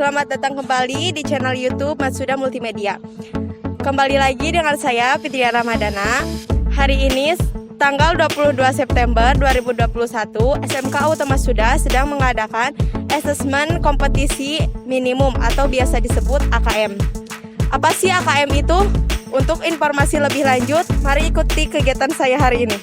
Selamat datang kembali di channel YouTube Matsuda Multimedia. Kembali lagi dengan saya Fitria Ramadana. Hari ini tanggal 22 September 2021, SMK Auto Matsuda sedang mengadakan asesmen kompetisi minimum atau biasa disebut AKM. Apa sih AKM itu? Untuk informasi lebih lanjut, mari ikuti kegiatan saya hari ini.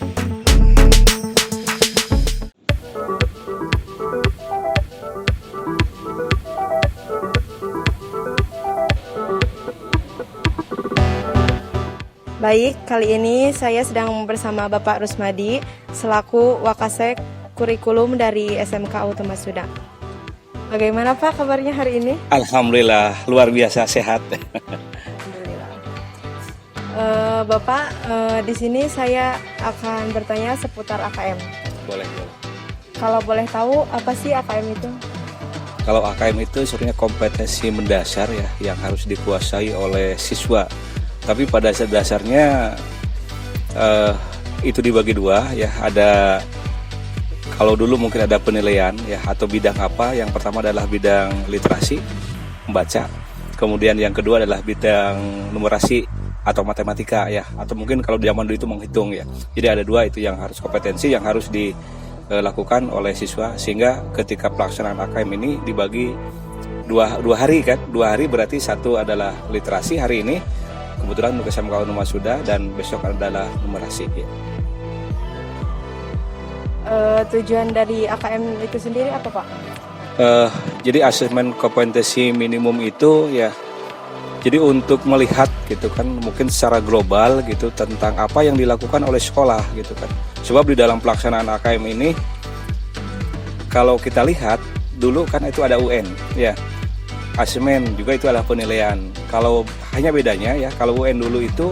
Baik, kali ini saya sedang bersama Bapak Rusmadi selaku Wakasek Kurikulum dari SMK Auto Matsuda. Bagaimana Pak kabarnya hari ini? Alhamdulillah, luar biasa sehat. Alhamdulillah. Bapak, di sini saya akan bertanya seputar AKM. Boleh. Kalau boleh tahu apa sih AKM itu? Kalau AKM itu sebenarnya kompetensi mendasar ya yang harus dikuasai oleh siswa. Tapi pada dasarnya itu dibagi dua ya. Ada kalau dulu mungkin ada penilaian ya atau bidang apa. Yang pertama adalah bidang literasi membaca. Kemudian yang kedua adalah bidang numerasi atau matematika ya. Atau mungkin kalau zaman dulu itu menghitung ya. Jadi ada dua itu yang harus kompetensi yang harus dilakukan oleh siswa sehingga ketika pelaksanaan AKM ini dibagi dua hari kan. 2 hari berarti satu adalah literasi hari ini. Kebetulan untuk SMK Auto Matsuda dan besok adalah numerasi ya. Tujuan dari AKM itu sendiri apa Pak? Jadi asesmen kompetensi minimum itu ya jadi untuk melihat gitu kan mungkin secara global gitu tentang apa yang dilakukan oleh sekolah gitu kan. Sebab di dalam pelaksanaan AKM ini kalau kita lihat dulu kan itu ada UN ya. Asesmen juga itu adalah penilaian. Kalau hanya bedanya ya, kalau UN dulu itu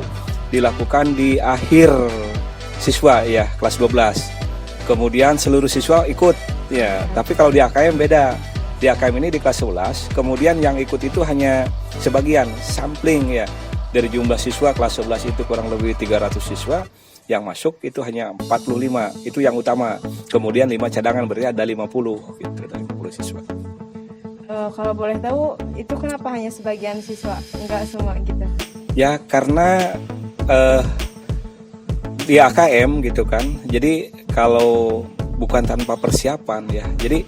dilakukan di akhir siswa ya, kelas 12. Kemudian seluruh siswa ikut ya. Tapi kalau di AKM beda. Di AKM ini di kelas 11, kemudian yang ikut itu hanya sebagian, sampling ya. Dari jumlah siswa kelas 11 itu kurang lebih 300 siswa, yang masuk itu hanya 45, itu yang utama. Kemudian 5 cadangan berarti ada 50 gitu, dari 50 siswa. Kalau boleh tahu, itu kenapa hanya sebagian siswa, enggak semua gitu? Ya karena di AKM gitu kan, jadi kalau bukan tanpa persiapan ya, jadi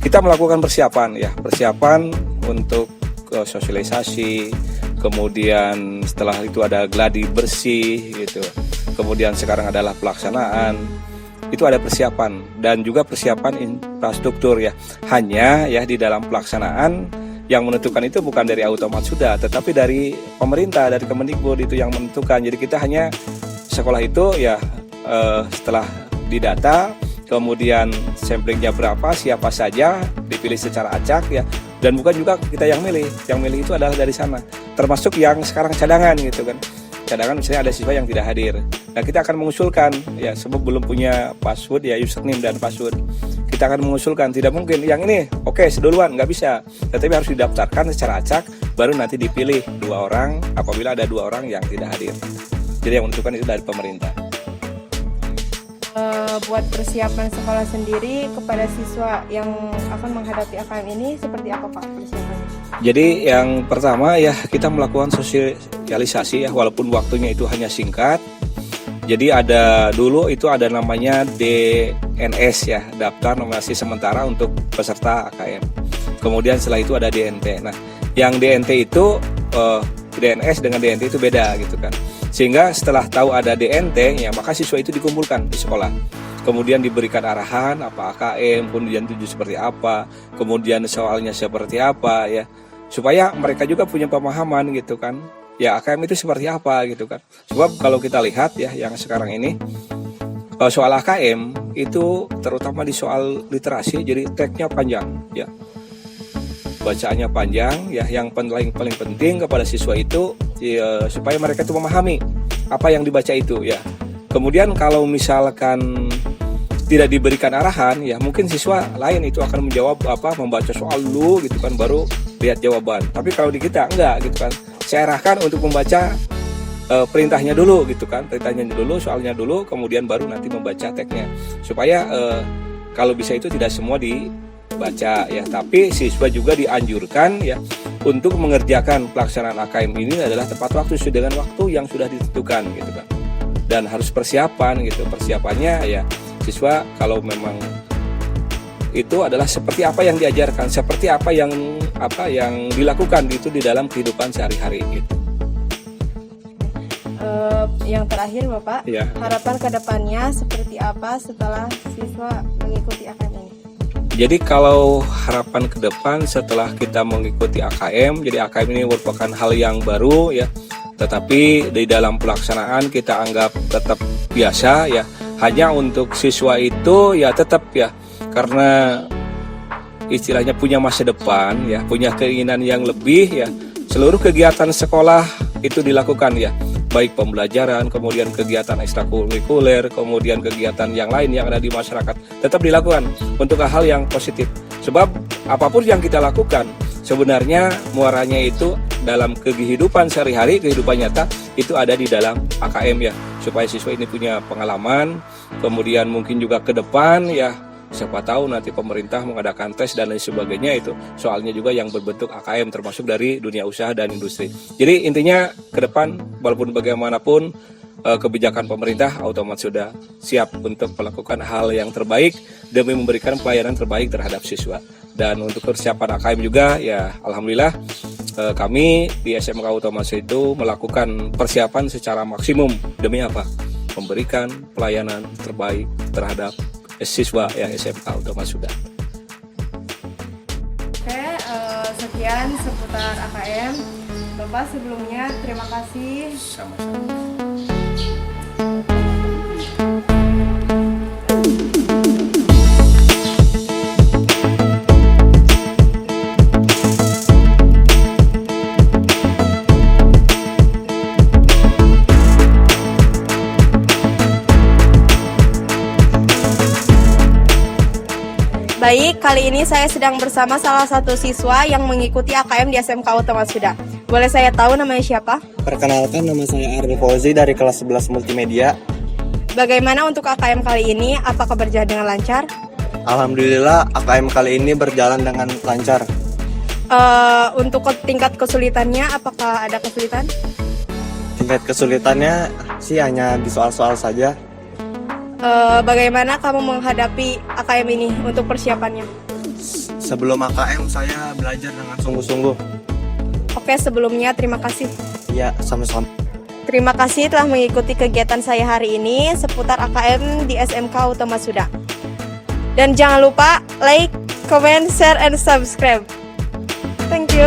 kita melakukan persiapan untuk sosialisasi, kemudian setelah itu ada gladi bersih gitu, kemudian sekarang adalah pelaksanaan. Itu ada persiapan dan juga persiapan infrastruktur ya. Hanya ya di dalam pelaksanaan yang menentukan itu bukan dari Auto Matsuda tetapi dari pemerintah, dari Kemendikbud itu yang menentukan. Jadi kita hanya sekolah itu ya setelah didata, kemudian samplingnya berapa, siapa saja, dipilih secara acak ya. Dan bukan juga kita yang milih itu adalah dari sana. Termasuk yang sekarang cadangan gitu kan. Cadangan misalnya ada siswa yang tidak hadir. Nah kita akan mengusulkan ya sebab belum punya password ya, username dan password. Kita akan mengusulkan tidak mungkin yang ini oke seduluan nggak bisa. Tetapi harus didaftarkan secara acak baru nanti dipilih 2 orang apabila ada 2 orang yang tidak hadir. Jadi yang menentukan itu dari pemerintah. Buat persiapan sekolah sendiri kepada siswa yang akan menghadapi AKM ini seperti apa Pak persiapannya? Jadi yang pertama ya kita melakukan sosialisasi ya walaupun waktunya itu hanya singkat. Jadi ada dulu itu ada namanya DNS ya, daftar nominasi sementara untuk peserta AKM. Kemudian setelah itu ada DNT. Nah, yang DNT itu DNS dengan DNT itu beda gitu kan. Sehingga setelah tahu ada DNT ya maka siswa itu dikumpulkan di sekolah. Kemudian diberikan arahan apa AKM, kemudian tujuh seperti apa, kemudian soalnya seperti apa ya. Supaya mereka juga punya pemahaman gitu kan. Ya AKM itu seperti apa gitu kan. Sebab kalau kita lihat ya yang sekarang ini soal AKM itu terutama di soal literasi jadi tagnya panjang ya. Bacaannya panjang ya, yang paling penting kepada siswa itu ya, supaya mereka itu memahami apa yang dibaca itu ya. Kemudian kalau misalkan tidak diberikan arahan ya mungkin siswa lain itu akan menjawab membaca soal dulu gitu kan baru lihat jawaban. Tapi kalau di kita enggak gitu kan. Saya arahkan untuk membaca perintahnya dulu gitu kan. Perintahnya dulu, soalnya dulu, kemudian baru nanti membaca tagnya. Supaya kalau bisa itu tidak semua baca ya, tapi siswa juga dianjurkan ya untuk mengerjakan pelaksanaan AKM ini adalah tepat waktu sesuai dengan waktu yang sudah ditentukan gitu kan. Dan harus persiapan gitu. Persiapannya ya siswa kalau memang itu adalah seperti apa yang diajarkan, seperti apa yang dilakukan itu di dalam kehidupan sehari-hari gitu. Yang terakhir Bapak, Ya. harapan kedepannya seperti apa setelah siswa mengikuti AKM ini? Jadi kalau harapan ke depan setelah kita mengikuti AKM, jadi AKM ini merupakan hal yang baru ya, tetapi di dalam pelaksanaan kita anggap tetap biasa ya. Hanya untuk siswa itu ya tetap ya, karena istilahnya punya masa depan ya, punya keinginan yang lebih ya. Seluruh kegiatan sekolah itu dilakukan ya, baik pembelajaran, kemudian kegiatan ekstrakurikuler, kemudian kegiatan yang lain yang ada di masyarakat, tetap dilakukan untuk hal yang positif. Sebab apapun yang kita lakukan, sebenarnya muaranya itu dalam kehidupan sehari-hari, kehidupan nyata, itu ada di dalam AKM ya, supaya siswa ini punya pengalaman, kemudian mungkin juga ke depan ya, siapa tahu nanti pemerintah mengadakan tes dan lain sebagainya, itu soalnya juga yang berbentuk AKM termasuk dari dunia usaha dan industri. Jadi intinya ke depan walaupun bagaimanapun kebijakan pemerintah otomatis sudah siap untuk melakukan hal yang terbaik demi memberikan pelayanan terbaik terhadap siswa. Dan untuk persiapan AKM juga ya alhamdulillah kami di SMK Otomasi itu melakukan persiapan secara maksimum demi apa? Memberikan pelayanan terbaik terhadap siswa ya SMK Otomasi sudah. Oke, sekian seputar AKM. Bapak sebelumnya terima kasih. Sama-sama. Baik, kali ini saya sedang bersama salah satu siswa yang mengikuti AKM di SMK Otomasi Sudah. Boleh saya tahu namanya siapa? Perkenalkan, nama saya Arif Fauzi dari kelas 11 Multimedia. Bagaimana untuk AKM kali ini? Apakah berjalan dengan lancar? Alhamdulillah AKM kali ini berjalan dengan lancar. Untuk tingkat kesulitannya, apakah ada kesulitan? Tingkat kesulitannya sih hanya di soal-soal saja. Bagaimana kamu menghadapi AKM ini untuk persiapannya? Sebelum AKM saya belajar dengan sungguh-sungguh. Oke, sebelumnya terima kasih. Ya, sama-sama. Terima kasih telah mengikuti kegiatan saya hari ini seputar AKM di SMK Otomasi Sudah. Dan jangan lupa like, comment, share, and subscribe. Thank you.